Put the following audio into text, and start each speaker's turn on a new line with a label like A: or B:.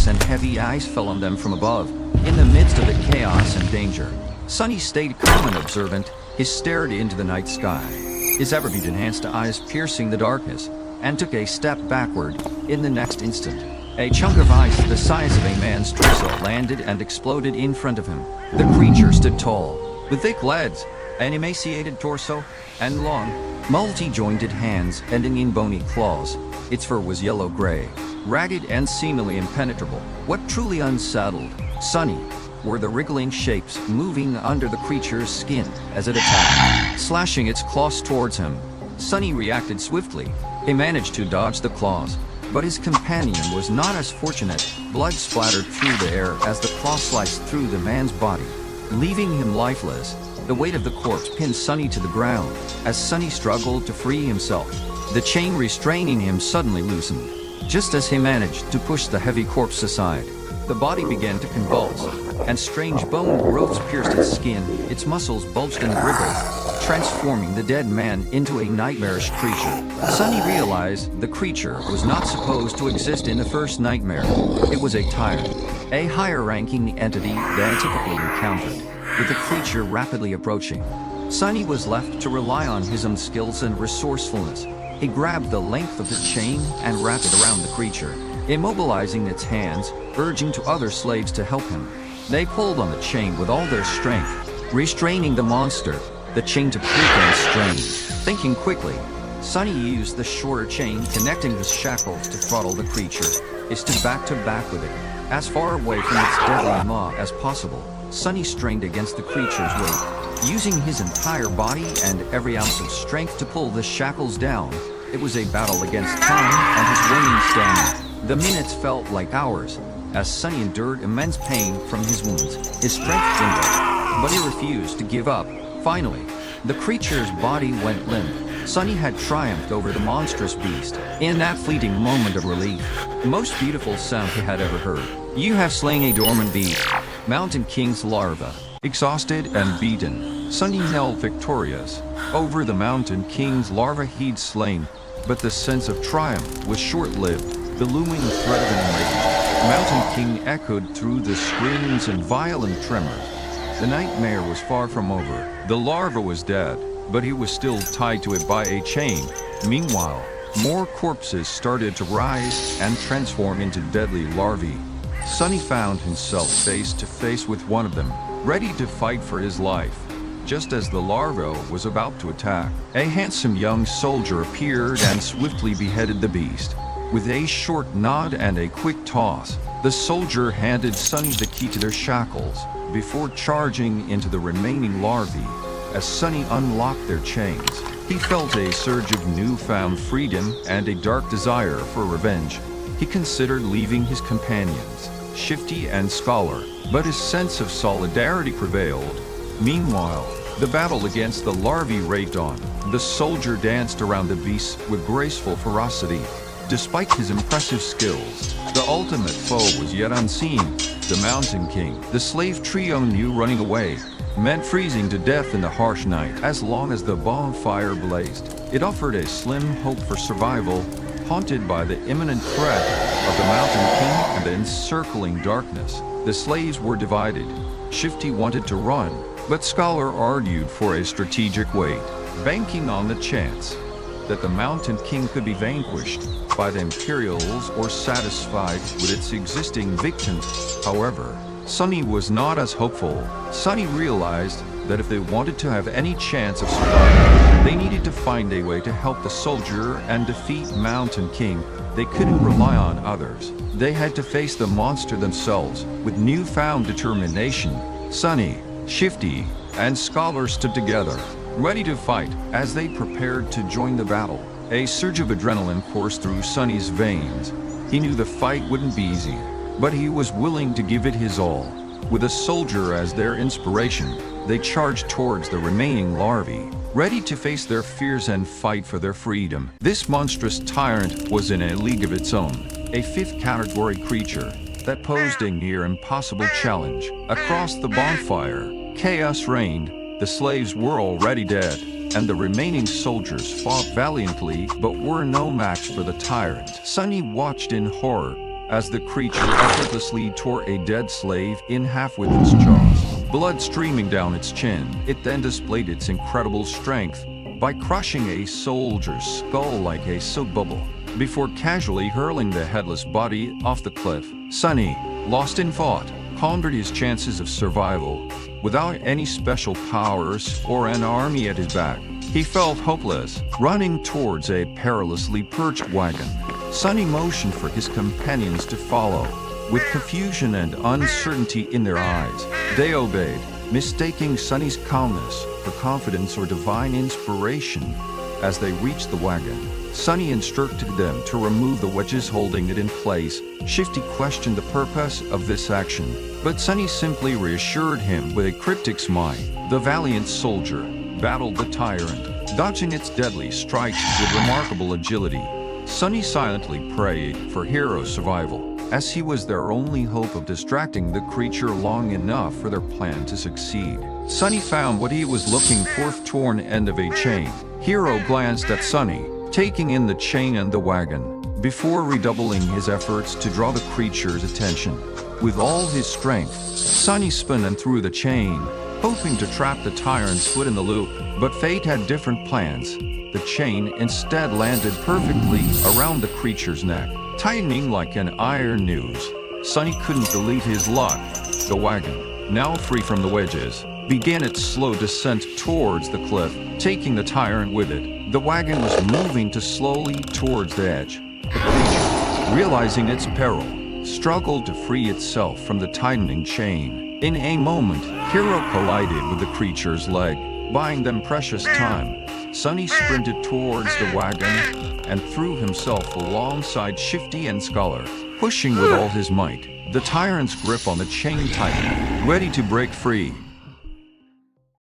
A: rocks and heavy ice fell on them from above. In the midst of the chaos and danger, Sunny stayed calm and observant. He stared into the night sky, his ever-enhanced eyes piercing the darkness, and took a step backward. In the next instant, a chunk of ice the size of a man's torso landed and exploded in front of him. The creature stood tall, with thick legs, an emaciated torso, and long, multi-jointed hands ending in bony claws. Its fur was yellow-gray, ragged and seemingly impenetrable. What truly unsettled Sunny were the wriggling shapes moving under the creature's skin as it attacked, slashing its claws towards him. Sunny reacted swiftly. He managed to dodge the claws, but his companion was not as fortunate. Blood splattered through the air as the claw sliced through the man's body, leaving him lifeless. The weight of the corpse pinned Sunny to the ground. As Sunny struggled to free himself, the chain restraining him suddenly loosened. Just as he managed to push the heavy corpse aside, the body began to convulse, and strange bone growths pierced its skin. Its muscles bulged and wriggled, transforming the dead man into a nightmarish creature. Sunny realized the creature was not supposed to exist in the first nightmare. It was a tyrant, a higher-ranking entity than typically encountered. With the creature rapidly approaching, Sunny was left to rely on his own skills and resourcefulness. He grabbed the length of the chain and wrapped it around the creature, immobilizing its hands, urging to other slaves to help him. They pulled on the chain with all their strength, restraining the monster. The chain to creak and strain. Thinking quickly, Sunny used the shorter chain connecting the shackles to throttle the creature. He stood back to back with it, as far away from its deadly maw as possible. Sunny strained against the creature's weight, using his entire body and every ounce of strength to pull the shackles down. It was a battle against time and his waning stamina. The minutes felt like hours, as Sunny endured immense pain from his wounds. His strength dwindled, but he refused to give up. Finally, the creature's body went limp. Sunny had triumphed over the monstrous beast. In that fleeting moment of relief, the most beautiful sound he had ever heard. You have slain a dormant beast, Mountain King's larva. Exhausted and beaten, Sunny knelt victorious over the Mountain King's larva he'd slain. But the sense of triumph was short-lived. The looming threat of an invasion, Mountain King echoed through the screams and violent tremors. The nightmare was far from over. The larva was dead, but he was still tied to it by a chain. Meanwhile, more corpses started to rise and transform into deadly larvae. Sunny found himself face to face with one of them, ready to fight for his life. Just as the larva was about to attack, a handsome young soldier appeared and swiftly beheaded the beast. With a short nod and a quick toss, the soldier handed Sunny the key to their shackles before charging into the remaining larvae. As Sunny unlocked their chains, he felt a surge of newfound freedom and a dark desire for revenge. He considered leaving his companions, Shifty and Scholar, but his sense of solidarity prevailed. Meanwhile, the battle against the larvae raged on. The soldier danced around the beasts with graceful ferocity. Despite his impressive skills, the ultimate foe was yet unseen. The Mountain King. The slave trio knew running away meant freezing to death in the harsh night. As long as the bonfire blazed, it offered a slim hope for survival. Haunted by the imminent threat of the Mountain King and the encircling darkness, the slaves were divided. Shifty wanted to run, but Scholar argued for a strategic wait, banking on the chance that the Mountain King could be vanquished by the Imperials or satisfied with its existing victims. However, Sunny was not as hopeful. Sunny realized that if they wanted to have any chance of survival, they needed to find a way to help the soldier and defeat Mountain King. They couldn't rely on others. They had to face the monster themselves with newfound determination. Sunny, Shifty, and Scholar stood together, ready to fight. As they prepared to join the battle, a surge of adrenaline coursed through Sunny's veins. He knew the fight wouldn't be easy, but he was willing to give it his all. With a soldier as their inspiration, they charged towards the remaining larvae, ready to face their fears and fight for their freedom. This monstrous tyrant was in a league of its own, a fifth-category creature that posed a near impossible challenge. Across the bonfire, chaos reigned. The slaves were already dead, and the remaining soldiers fought valiantly but were no match for the tyrant. Sunny watched in horror as the creature effortlessly tore a dead slave in half with its jaws, blood streaming down its chin. It then displayed its incredible strength by crushing a soldier's skull like a soap bubble, before casually hurling the headless body off the cliff. Sonny, lost in thought, pondered his chances of survival. Without any special powers or an army at his back, he felt hopeless, running towards a perilously perched wagon. Sonny motioned for his companions to follow, with confusion and uncertainty in their eyes. They obeyed, mistaking Sonny's calmness for confidence or divine inspiration. As they reached the wagon, Sonny instructed them to remove the wedges holding it in place. Shifty questioned the purpose of this action, but Sonny simply reassured him with a cryptic smile. The valiant soldier battled the tyrant, dodging its deadly strikes with remarkable agility. Sonny silently prayed for hero survival, as he was their only hope of distracting the creature long enough for their plan to succeed. Sonny found what he was looking for: the torn end of a chain. Hero glanced at Sonny, taking in the chain and the wagon, before redoubling his efforts to draw the creature's attention. With all his strength, Sonny spun and threw the chain, hoping to trap the tyrant's foot in the loop. But fate had different plans. The chain instead landed perfectly around the creature's neck, tightening like an iron noose. Sonny couldn't believe his luck. The wagon, now free from the wedges, began its slow descent towards the cliff, taking the tyrant with it. The wagon was moving slowly towards the edge. The creature, realizing its peril, struggled to free itself from the tightening chain. In a moment, Hero collided with the creature's leg, buying them precious time. Sonny sprinted towards the wagon and threw himself alongside Shifty and Scholar, pushing with all his might. The tyrant's grip on the chain tightened, ready to break free.